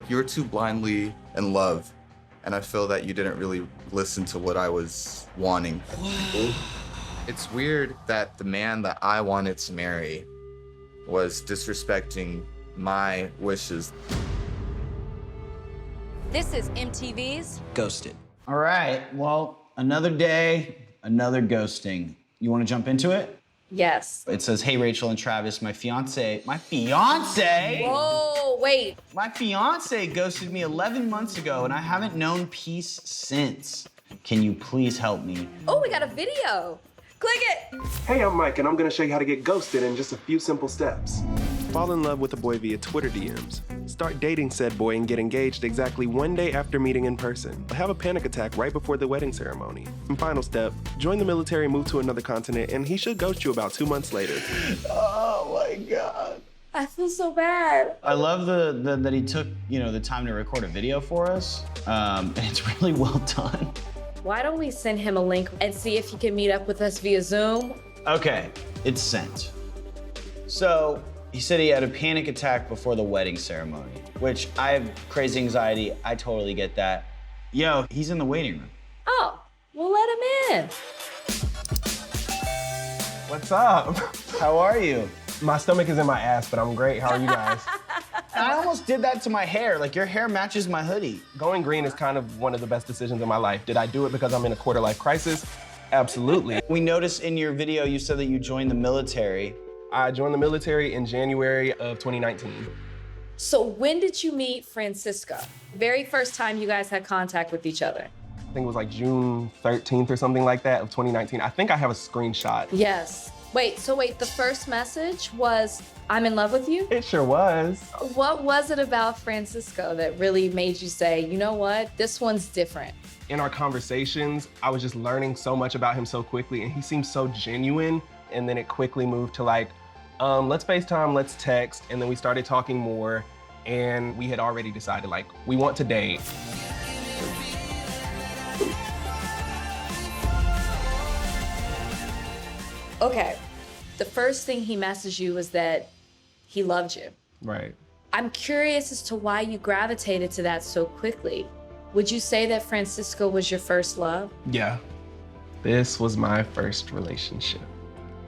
You were too blindly in love, and I feel that you didn't really listen to what I was wanting. It's weird that the man that I wanted to marry was disrespecting my wishes. This is MTV's Ghosted. All right, well, another day, another ghosting. You want to jump into it? Yes. It says, hey, Rachel and Travis, my fiance. Whoa, wait. My fiance ghosted me 11 months ago, and I haven't known peace since. Can you please help me? Oh, we got a video. Click it. Hey, I'm Mike, and I'm gonna show you how to get ghosted in just a few simple steps. Fall in love with a boy via Twitter DMs. Start dating said boy and get engaged exactly 1 day after meeting in person. Have a panic attack right before the wedding ceremony. And final step, join the military, move to another continent, and he should ghost you about 2 months later. Oh my God. I feel so bad. I love that he took, the time to record a video for us. And it's really well done. Why don't we send him a link and see if he can meet up with us via Zoom? Okay, it's sent. So, he said he had a panic attack before the wedding ceremony, which I have crazy anxiety. I totally get that. Yo, he's in the waiting room. Oh, well, let him in. What's up? How are you? My stomach is in my ass, but I'm great. How are you guys? I almost did that to my hair. Like, your hair matches my hoodie. Going green is kind of one of the best decisions in my life. Did I do it because I'm in a quarter-life crisis? Absolutely. We noticed in your video you said that you joined the military. I joined the military in January of 2019. So when did you meet Francisco? Very first time you guys had contact with each other. I think it was like June 13th or something like that of 2019. I think I have a screenshot. Yes. Wait, the first message was, I'm in love with you? It sure was. What was it about Francisco that really made you say, you know what, this one's different? In our conversations, I was just learning so much about him so quickly, and he seemed so genuine. And then it quickly moved to like, let's FaceTime, let's text. And then we started talking more, and we had already decided like, we want to date. Okay, the first thing he messaged you was that he loved you. Right. I'm curious as to why you gravitated to that so quickly. Would you say that Francisco was your first love? Yeah. This was my first relationship.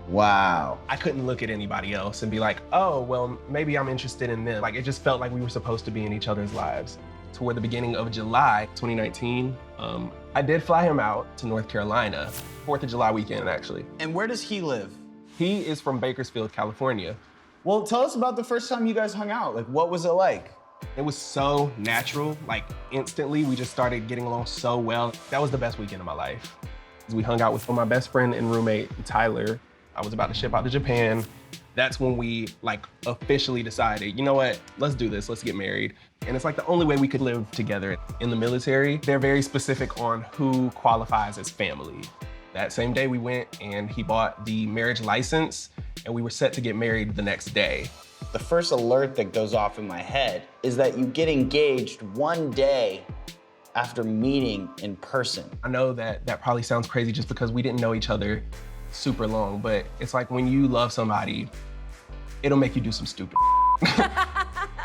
Wow. I couldn't look at anybody else and be like, oh, well, maybe I'm interested in them. Like, it just felt like we were supposed to be in each other's lives. Toward the beginning of July 2019, I did fly him out to North Carolina, 4th of July weekend, actually. And where does he live? He is from Bakersfield, California. Well, tell us about the first time you guys hung out. Like, what was it like? It was so natural. Like, instantly, we just started getting along so well. That was the best weekend of my life. We hung out with my best friend and roommate, Tyler. I was about to ship out to Japan. That's when we like officially decided, you know what, let's do this, let's get married. And it's like the only way we could live together. In the military, they're very specific on who qualifies as family. That same day we went and he bought the marriage license and we were set to get married the next day. The first alert that goes off in my head is that you get engaged 1 day after meeting in person. I know that probably sounds crazy just because we didn't know each other super long, but it's like when you love somebody, it'll make you do some stupid.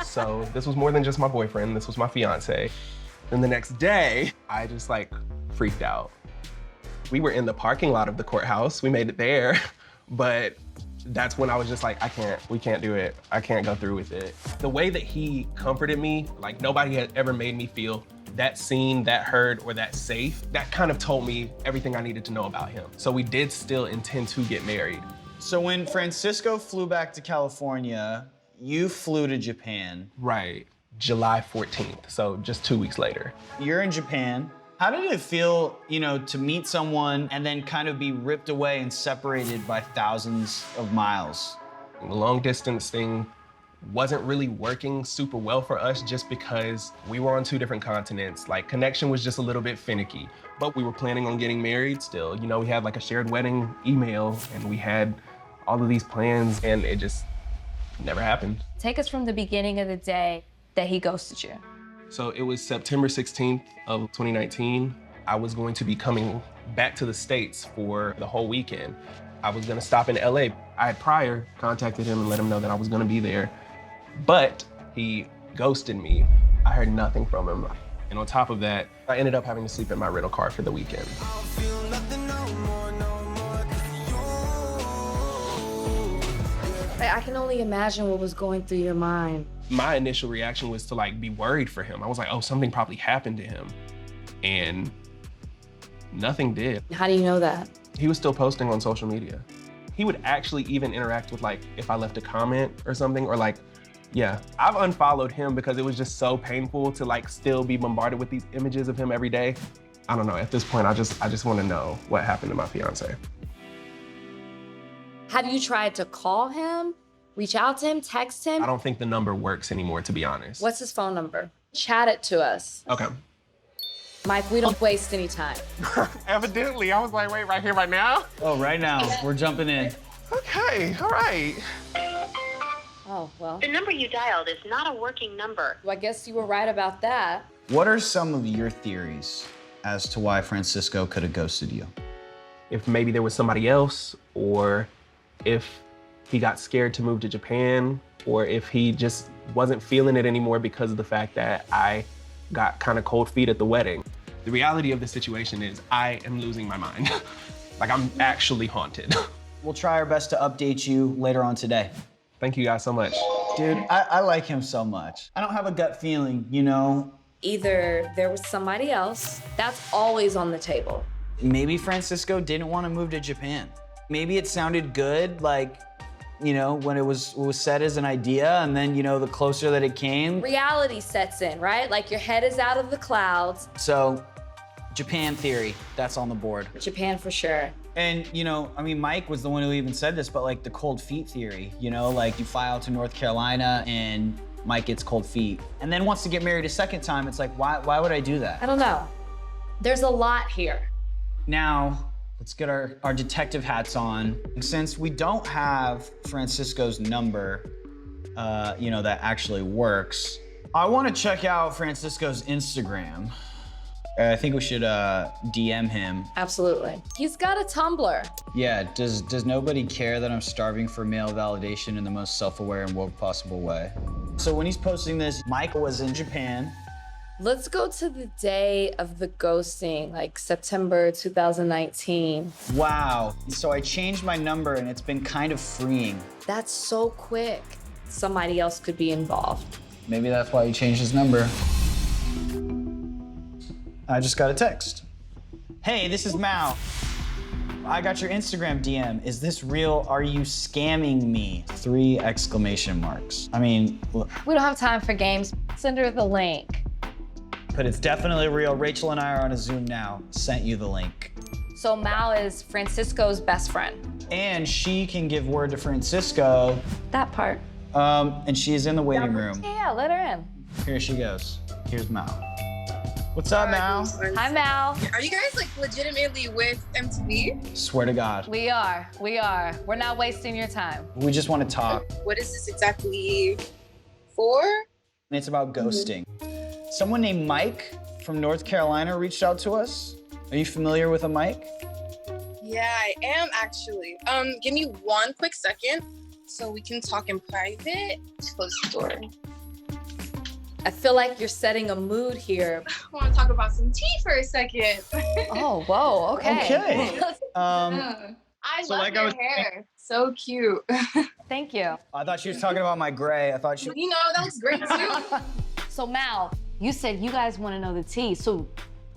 So this was more than just my boyfriend, this was my fiance. Then the next day, I just like freaked out. We were in the parking lot of the courthouse, we made it there, but that's when I was just like, we can't do it. I can't go through with it. The way that he comforted me, like nobody had ever made me feel that seen, that heard, or that safe. That kind of told me everything I needed to know about him. So we did still intend to get married. So when Francisco flew back to California, you flew to Japan. Right, July 14th, so just 2 weeks later. You're in Japan. How did it feel, to meet someone and then kind of be ripped away and separated by thousands of miles? The long distance thing wasn't really working super well for us just because we were on 2 different continents. Like, connection was just a little bit finicky, but we were planning on getting married still. We had like a shared wedding email and we had all of these plans and it just never happened. Take us from the beginning of the day that he ghosted you. So it was September 16th of 2019. I was going to be coming back to the States for the whole weekend. I was gonna stop in LA. I had prior contacted him and let him know that I was gonna be there, but he ghosted me I heard nothing from him. And on top of that, I ended up having to sleep in my rental car for the weekend. I can only imagine what was going through your mind. My initial reaction was to like be worried for him. I was like, oh, something probably happened to him. And nothing did. How do you know that? He was still posting on social media. He would actually even interact with like, if I left a comment or something, or like, yeah. I've unfollowed him because it was just so painful to like still be bombarded with these images of him every day. I don't know, at this point, I just want to know what happened to my fiance. Have you tried to call him, reach out to him, text him? I don't think the number works anymore, to be honest. What's his phone number? Chat it to us. Okay. Mike, we don't waste any time. Evidently, I was like, wait, right here, right now? Oh, right now, we're jumping in. Okay, all right. Oh, well. The number you dialed is not a working number. Well, I guess you were right about that. What are some of your theories as to why Francisco could have ghosted you? If maybe there was somebody else, or if he got scared to move to Japan, or if he just wasn't feeling it anymore because of the fact that I got kind of cold feet at the wedding. The reality of the situation is I am losing my mind. Like, I'm actually haunted. We'll try our best to update you later on today. Thank you guys so much. Dude, I like him so much. I don't have a gut feeling, you know? Either there was somebody else, that's always on the table. Maybe Francisco didn't want to move to Japan. Maybe it sounded good, like, you know, when it was set as an idea, and then, you know, the closer that it came. Reality sets in, right? Like your head is out of the clouds. So, Japan theory, that's on the board. Japan for sure. And, you know, I mean, Mike was the one who even said this, but like the cold feet theory, you know, like you fly out to North Carolina and Mike gets cold feet and then wants to get married a second time. It's like, why would I do that? I don't know. There's a lot here. Now, let's get our detective hats on. Since we don't have Francisco's number, you know, that actually works, I want to check out Francisco's Instagram. I think we should DM him. Absolutely. He's got a Tumblr. Yeah, does nobody care that I'm starving for male validation in the most self-aware and woke possible way? So when he's posting this, Michael was in Japan. Let's go to the day of the ghosting, like September 2019. Wow. So I changed my number and it's been kind of freeing. That's so quick. Somebody else could be involved. Maybe that's why he changed his number. I just got a text. Hey, this is Mao. I got your Instagram DM. Is this real? Are you scamming me? 3 exclamation marks. I mean, look. We don't have time for games. Send her the link. But it's definitely real. Rachel and I are on a Zoom now. Sent you the link. So Mao is Francisco's best friend. And she can give word to Francisco. That part. And she is in the waiting room. Yeah, let her in. Here she goes. Here's Mao. What's up, Mao? Hi, Mao. Are you guys like legitimately with MTV? Swear to God. We are. We're not wasting your time. We just want to talk. What is this exactly for? And it's about ghosting. Someone named Mike from North Carolina reached out to us. Are you familiar with a Mike? Yeah, I am actually. Give me one quick second so we can talk in private. Close the door. I feel like you're setting a mood here. I want to talk about some tea for a second. Oh, whoa, okay. Okay. I So love like I your was- hair. So cute. Thank you. I thought she was talking about my gray. I thought she. You know, that looks great too. So Mal, you said you guys want to know the tea. So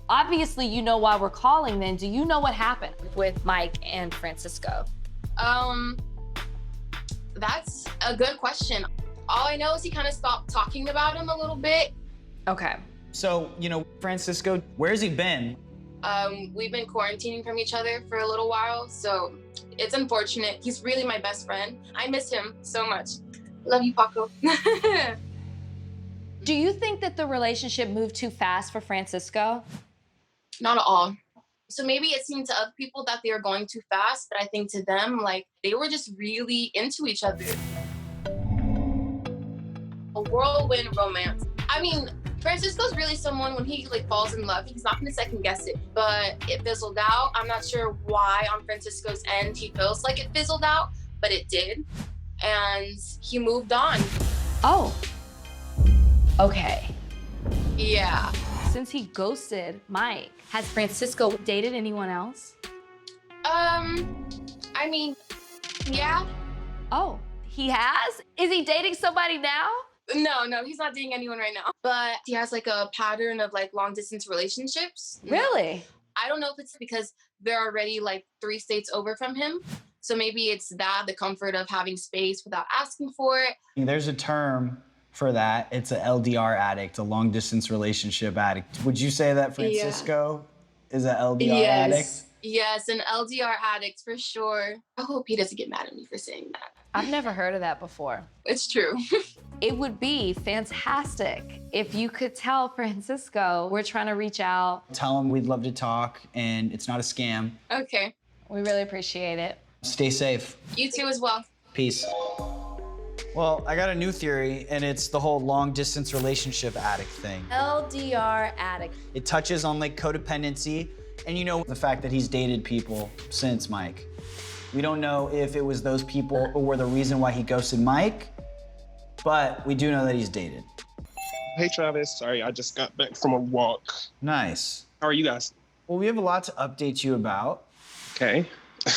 obviously you know why we're calling then. Do you know what happened with Mike and Francisco? That's a good question. All I know is he kind of stopped talking about him a little bit. Okay. So, you know, Francisco, where's he been? We've been quarantining from each other for a little while, so it's unfortunate. He's really my best friend. I miss him so much. Love you, Paco. Do you think that the relationship moved too fast for Francisco? Not at all. So maybe it seemed to other people that they were going too fast, but I think to them, like, they were just really into each other. A whirlwind romance. I mean, Francisco's really someone, when he like falls in love, he's not gonna second guess it, but it fizzled out. I'm not sure why on Francisco's end he feels like it fizzled out, but it did. And he moved on. Oh. Okay. Yeah. Since he ghosted Mike, has Francisco dated anyone else? I mean, yeah. Oh, he has? Is he dating somebody now? No, he's not dating anyone right now. But he has like a pattern of like long distance relationships. Really? I don't know if it's because they're already like 3 states over from him. So maybe it's that, the comfort of having space without asking for it. There's a term for that. It's a LDR addict, a long distance relationship addict. Would you say that Francisco is a LDR addict? Yes, an LDR addict for sure. I hope he doesn't get mad at me for saying that. I've never heard of that before. It's true. It would be fantastic if you could tell Francisco we're trying to reach out. Tell him we'd love to talk and it's not a scam. Okay. We really appreciate it. Stay safe. You too as well. Peace. Well, I got a new theory, and it's the whole long-distance relationship addict thing. LDR addict. It touches on like codependency, and you know the fact that he's dated people since Mike. We don't know if it was those people or were the reason why he ghosted Mike, but we do know that he's dated. Hey, Travis. Sorry, I just got back from a walk. Nice. How are you guys? Well, we have a lot to update you about. Okay.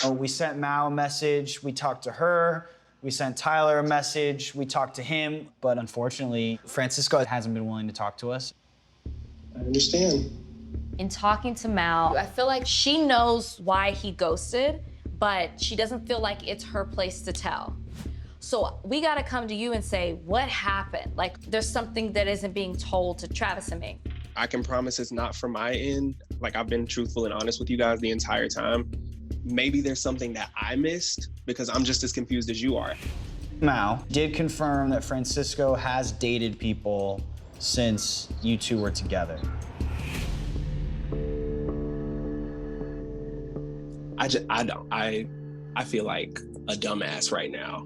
We sent Mao a message, we talked to her, we sent Tyler a message, we talked to him, but unfortunately, Francisco hasn't been willing to talk to us. I understand. In talking to Mal, I feel like she knows why he ghosted, but she doesn't feel like it's her place to tell. So we gotta come to you and say, what happened? Like, there's something that isn't being told to Travis and me. I can promise it's not from my end. Like, I've been truthful and honest with you guys the entire time. Maybe there's something that I missed because I'm just as confused as you are. Mao did confirm that Francisco has dated people since you two were together. I feel like a dumbass right now.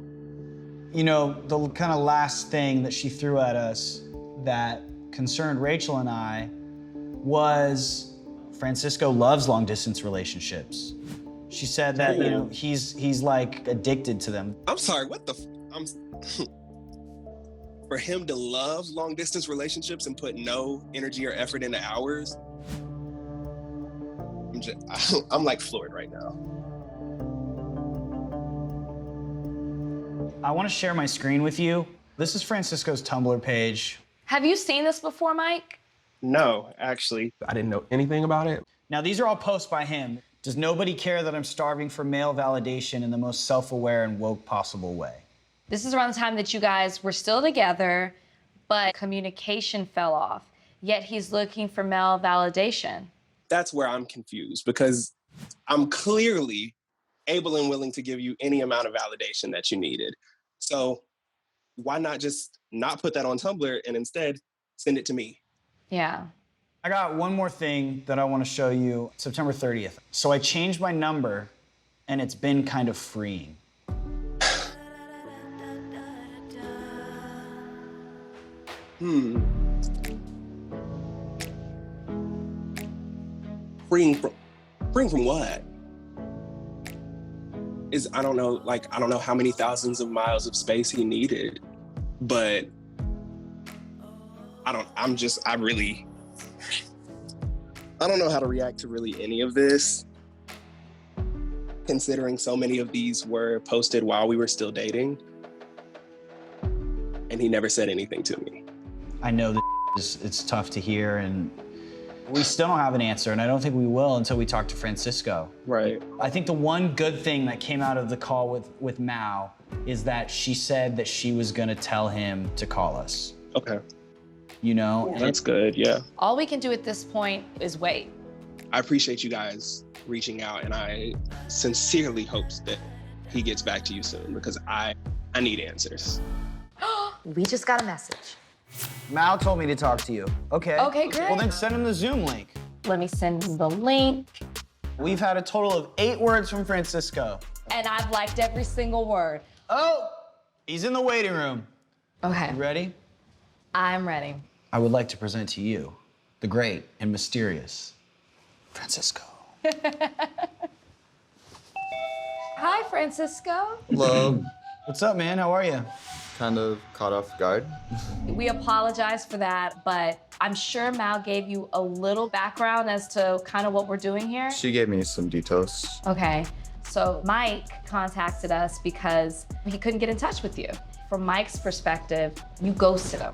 You know, the kind of last thing that she threw at us that concerned Rachel and I was Francisco loves long distance relationships. She said that, you know, he's like addicted to them. I'm sorry, what the for him to love long distance relationships and put no energy or effort into ours, I'm like floored right now. I want to share my screen with you. This is Francisco's Tumblr page. Have you seen this before, Mike? No, actually. I didn't know anything about it. Now, these are all posts by him. Does nobody care that I'm starving for male validation in the most self-aware and woke possible way? This is around the time that you guys were still together, but communication fell off. Yet he's looking for male validation. That's where I'm confused because I'm clearly able and willing to give you any amount of validation that you needed. So why not just not put that on Tumblr and instead send it to me? Yeah. I got one more thing that I want to show you, September 30th. So I changed my number and it's been kind of freeing. Freeing from what? I don't know how many thousands of miles of space he needed, but I don't know how to react to really any of this, considering so many of these were posted while we were still dating, and he never said anything to me. I know that it's tough to hear, and we still don't have an answer, and I don't think we will until we talk to Francisco. Right. I think the one good thing that came out of the call with Mao is that she said that she was gonna tell him to call us. Okay. You know? That's good, yeah. All we can do at this point is wait. I appreciate you guys reaching out, and I sincerely hope that he gets back to you soon because I need answers. We just got a message. Mao told me to talk to you. Okay. Okay, great. Well, then send him the Zoom link. Let me send him the link. We've had a total of 8 words from Francisco. And I've liked every single word. Oh, he's in the waiting room. Okay. You ready? I'm ready. I would like to present to you the great and mysterious Francisco. Hi, Francisco. Hello. What's up, man? How are you? kind of caught off guard. We apologize for that, but I'm sure Mal gave you a little background as to kind of what we're doing here. She gave me some details. Okay, so Mike contacted us because he couldn't get in touch with you. From Mike's perspective, you ghosted him.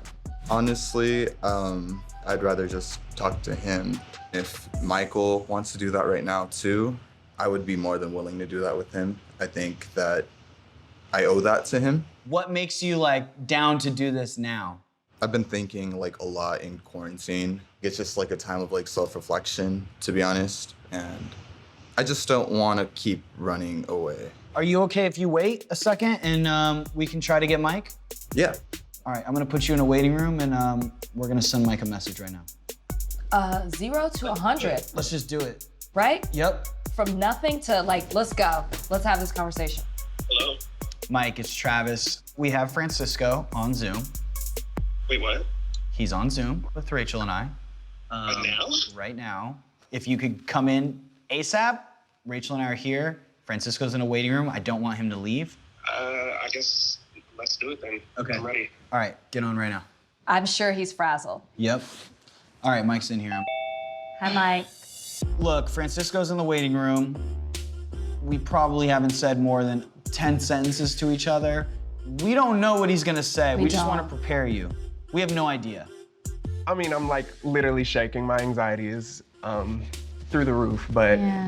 Honestly, I'd rather just talk to him. If Michael wants to do that right now too, I would be more than willing to do that with him. I think that I owe that to him. What makes you like down to do this now? I've been thinking like a lot in quarantine. It's just like a time of like self-reflection, to be honest. And I just don't want to keep running away. Are you okay if you wait a second and we can try to get Mike? Yeah. All right, I'm gonna put you in a waiting room and we're gonna send Mike a message right now. 0 to 100, Let's just do it. right? Yep. From nothing to like, let's go. Let's have this conversation. Hello? Mike, it's Travis. We have Francisco on Zoom. Wait, what? He's on Zoom with Rachel and I. Now? Right now. If you could come in ASAP, Rachel and I are here. Francisco's in a waiting room. I don't want him to leave. I guess let's do it then. Okay. I'm ready. All right, get on right now. I'm sure he's frazzled. Yep. All right, Mike's in here. Hi, Mike. Look, Francisco's in the waiting room. We probably haven't said more than 10 sentences to each other. We don't know what he's gonna say. We just want to prepare you. We have no idea. I mean, I'm like literally shaking. My anxiety is through the roof, but Yeah.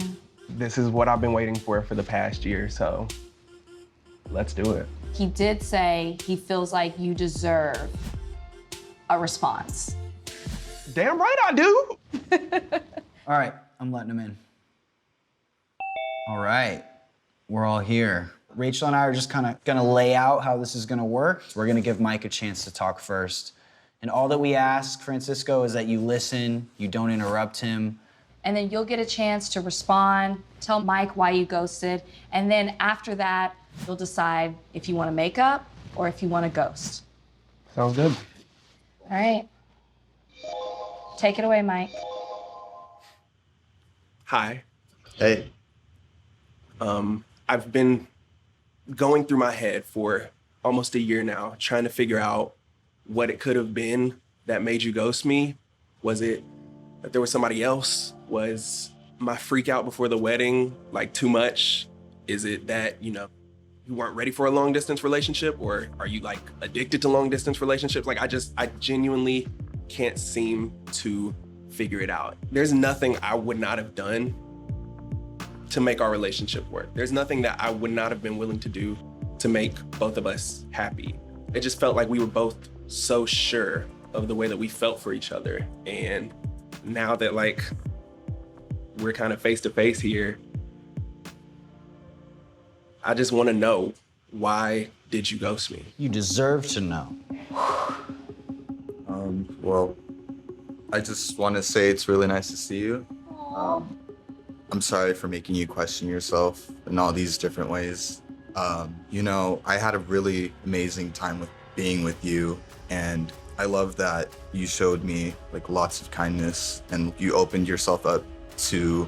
this is what I've been waiting for the past year, so let's do it. He did say he feels like you deserve a response. Damn right I do. All right, I'm letting him in. All right, we're all here. Rachel and I are just kind of gonna lay out how this is gonna work. We're gonna give Mike a chance to talk first. And all that we ask, Francisco, is that you listen, you don't interrupt him. And then you'll get a chance to respond, tell Mike why you ghosted, and then after that, you'll decide if you want to make up or if you want to ghost. Sounds good. All right. Take it away, Mike. Hi. Hey. I've been going through my head for almost a year now, trying to figure out what it could have been that made you ghost me. Was it that there was somebody else? Was my freak out before the wedding like too much? Is it that, you weren't ready for a long distance relationship, or are you like addicted to long distance relationships? Like I genuinely can't seem to figure it out. There's nothing I would not have done to make our relationship work. There's nothing that I would not have been willing to do to make both of us happy. It just felt like we were both so sure of the way that we felt for each other. And now that like we're kind of face to face here, I just want to know, why did you ghost me? You deserve to know. Well, I just want to say it's really nice to see you. I'm sorry for making you question yourself in all these different ways. I had a really amazing time with being with you, and I love that you showed me like lots of kindness and you opened yourself up to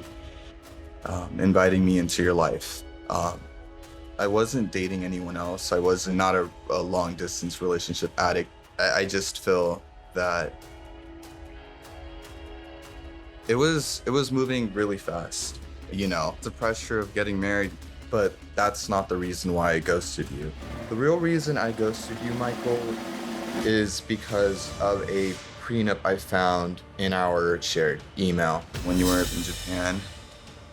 inviting me into your life. I wasn't dating anyone else. I was not a long distance relationship addict. I just feel that it was moving really fast. The pressure of getting married, but that's not the reason why I ghosted you. The real reason I ghosted you, Michael, is because of a prenup I found in our shared email when you were in Japan.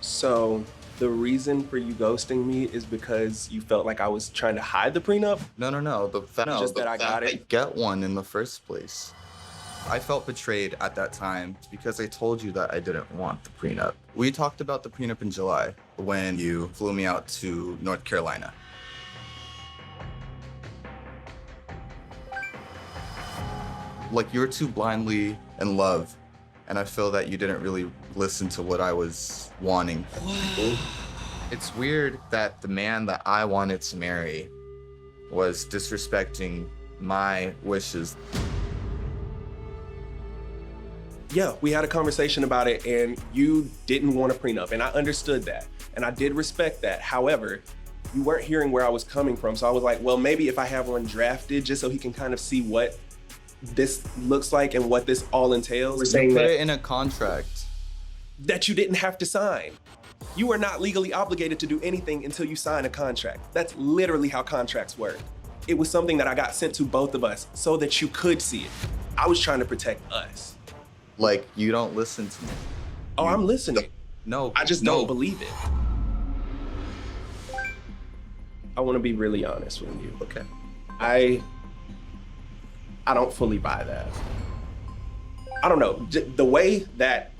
So the reason for you ghosting me is because you felt like I was trying to hide the prenup? No. The fact that I got it. Get one in the first place. I felt betrayed at that time because I told you that I didn't want the prenup. We talked about the prenup in July when you flew me out to North Carolina. Like, you were too blindly in love, and I feel that you didn't really listen to what I was wanting. It's weird that the man that I wanted to marry was disrespecting my wishes. Yeah, we had a conversation about it, and you didn't want a prenup, and I understood that, and I did respect that. However, you weren't hearing where I was coming from. So I was like, well, maybe if I have one drafted just so he can kind of see what this looks like and what this all entails. We're saying Put that, it in a contract. that you didn't have to sign. You are not legally obligated to do anything until you sign a contract. That's literally how contracts work. It was something that I got sent to both of us so that you could see it. I was trying to protect us. Like, you don't listen to me. Oh, I'm listening. No. I just don't believe it. I want to be really honest with you. Okay. I don't fully buy that. I don't know. The way that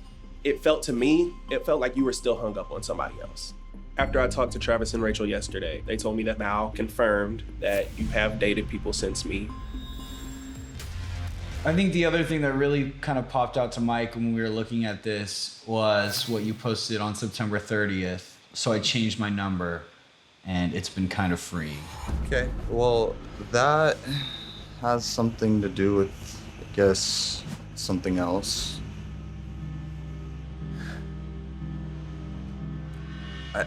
it felt to me, it felt like you were still hung up on somebody else. After I talked to Travis and Rachel yesterday, they told me that Mal confirmed that you have dated people since me. I think the other thing that really kind of popped out to Mike when we were looking at this was what you posted on September 30th. So I changed my number and it's been kind of freeing. Okay. Well, that has something to do with, I guess, something else.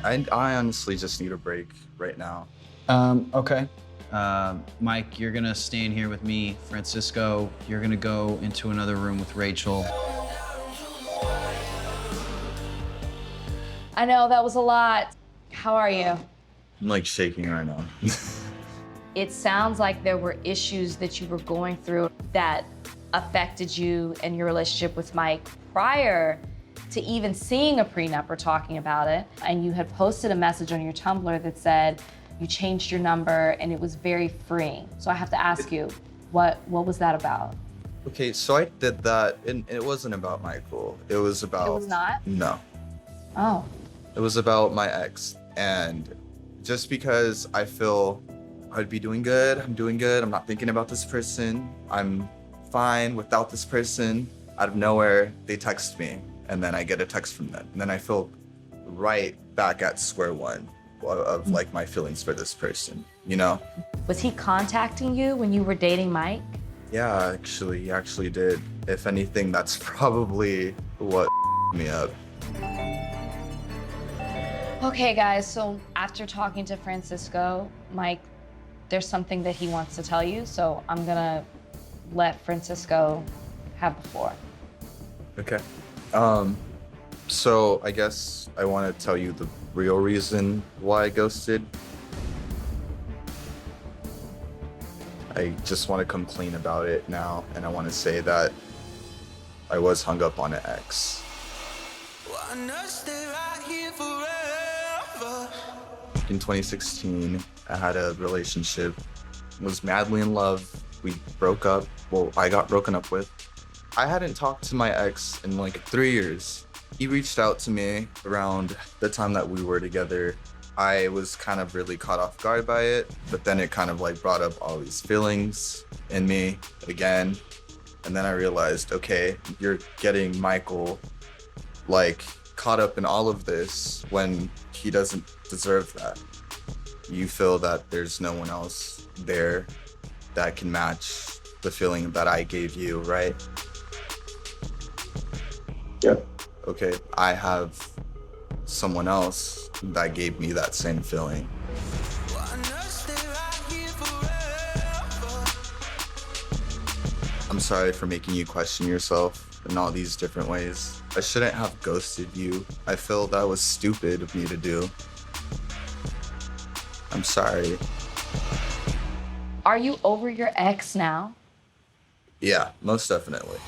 I honestly just need a break right now. Okay. Mike, you're gonna stay in here with me. Francisco, you're gonna go into another room with Rachel. I know that was a lot. How are you? I'm like shaking right now. It sounds like there were issues that you were going through that affected you and your relationship with Mike prior to even seeing a prenup or talking about it. And you had posted a message on your Tumblr that said you changed your number and it was very freeing. So I have to ask you, what was that about? Okay, so I did that, and it wasn't about Michael. It was about... It was not? No. Oh. It was about my ex. And just because I feel I'd be doing good, I'm doing good, I'm not thinking about this person, I'm fine without this person, out of nowhere, they text me. And then I get a text from them. And then I feel right back at square one of like my feelings for this person, you know? Was he contacting you when you were dating Mike? Yeah, he actually did. If anything, that's probably what me up. Okay, guys, so after talking to Francisco, Mike, there's something that he wants to tell you, so I'm gonna let Francisco have the floor. Okay. So I guess I want to tell you the real reason why I ghosted. I just want to come clean about it now, and I want to say that I was hung up on an ex. In 2016, I had a relationship, was madly in love. We broke up. Well, I got broken up with. I hadn't talked to my ex in like 3 years. He reached out to me around the time that we were together. I was kind of really caught off guard by it, but then it kind of like brought up all these feelings in me again. And then I realized, okay, you're getting Michael like caught up in all of this when he doesn't deserve that. You feel that there's no one else there that can match the feeling that I gave you, right? Yeah. Okay, I have someone else that gave me that same feeling. I'm sorry for making you question yourself in all these different ways. I shouldn't have ghosted you. I feel that was stupid of me to do. I'm sorry. Are you over your ex now? Yeah, most definitely.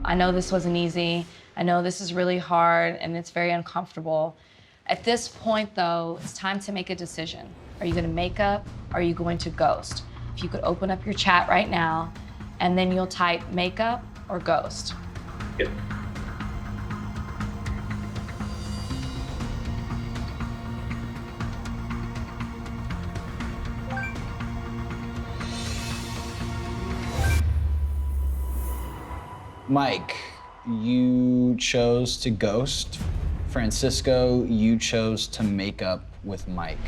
I know this wasn't easy. I know this is really hard and it's very uncomfortable. At this point though, it's time to make a decision. Are you gonna make up? Or are you going to ghost? If you could open up your chat right now and then you'll type makeup or ghost. Yeah. Mike, you chose to ghost. Francisco, you chose to make up with Mike.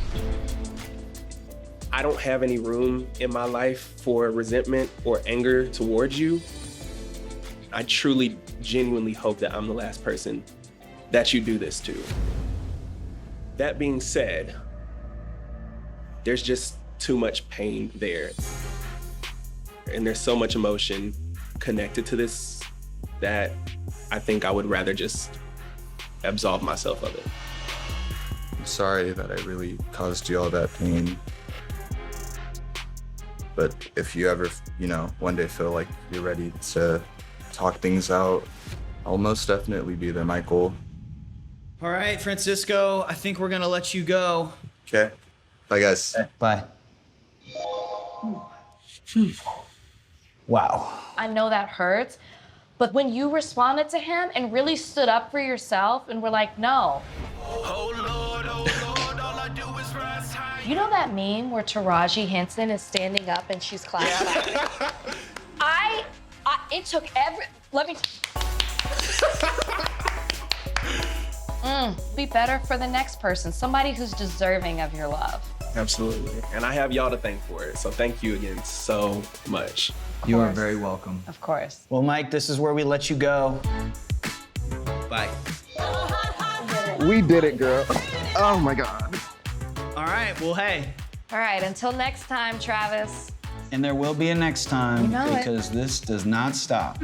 I don't have any room in my life for resentment or anger towards you. I truly, genuinely hope that I'm the last person that you do this to. That being said, there's just too much pain there. And there's so much emotion connected to this that I think I would rather just absolve myself of it. I'm sorry that I really caused you all that pain. But if you ever, one day feel like you're ready to talk things out, I'll most definitely be there, Michael. All right, Francisco, I think we're gonna let you go. Okay. Bye, guys. Bye. Wow. I know that hurts, but when you responded to him and really stood up for yourself and were like, no. You know that meme where Taraji Henson is standing up and she's clapping? Yeah. It took let me. Be better for the next person, somebody who's deserving of your love. Absolutely. And I have y'all to thank for it. So thank you again so much. You are very welcome. Of course. Well, Mike, this is where we let you go. Bye. We did it, girl. Oh my God. All right, well, hey. All right, until next time, Travis. And there will be a next time You know it. because this does not stop.